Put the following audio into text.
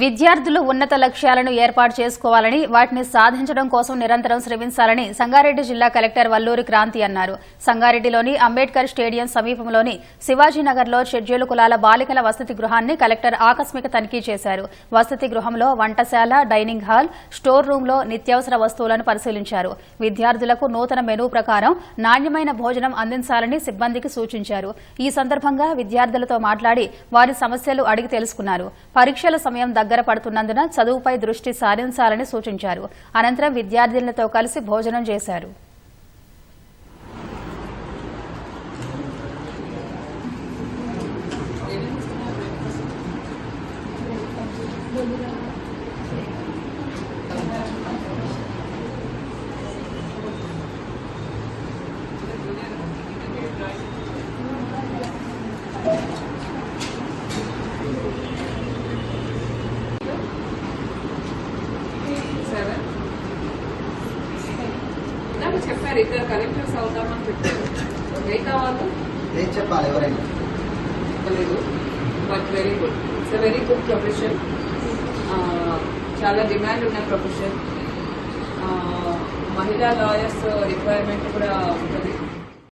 విద్యార్థులు ఉన్నత లక్ష్యాలను ఏర్పాటు చేసుకోవాలని వాటిని సాధించడం కోసం నిరంతరం శ్రమించాలని సంగారెడ్డి జిల్లా కలెక్టర్ వల్లూరి క్రాంతి అన్నారు. సంగారెడ్డిలోని అంబేద్కర్ స్టేడియం సమీపంలోని శివాజీనగర్లో షెడ్యూల్ కులాల బాలికల వసతి గృహాన్ని కలెక్టర్ ఆకస్మిక తనిఖీ చేశారు. వసతి గృహంలో వంటశాల, డైనింగ్ హాల్, స్టోర్ రూంలో నిత్యావసర వస్తువులను పరిశీలించారు. విద్యార్థులకు నూతన మెనూ ప్రకారం నాణ్యమైన భోజనం అందించాలని సిబ్బందికి సూచించారు. ఈ సందర్భంగా విద్యార్థులతో మాట్లాడి వారి సమస్యలు అడిగి తెలుసుకున్నారు. పరీక్షల సమయం దగ్గర పడుతున్నందున చదువుపై దృష్టి సారించాలని సూచించారు. అనంతరం విద్యార్థినులతో కలిసి భోజనం చేశారు. చెప్పారు ఇద్దరు కలెక్టర్స్ అవుతామని చెప్పారు. ఏ కావాలి ఏం చెప్పాలి ఎవరైనా లేదు. But very good, it's very good profession. చాలా డిమాండ్ ఉన్న ప్రొఫెషన్. మహిళా లాయర్స్ రిక్వైర్మెంట్ కూడా ఉంటుంది.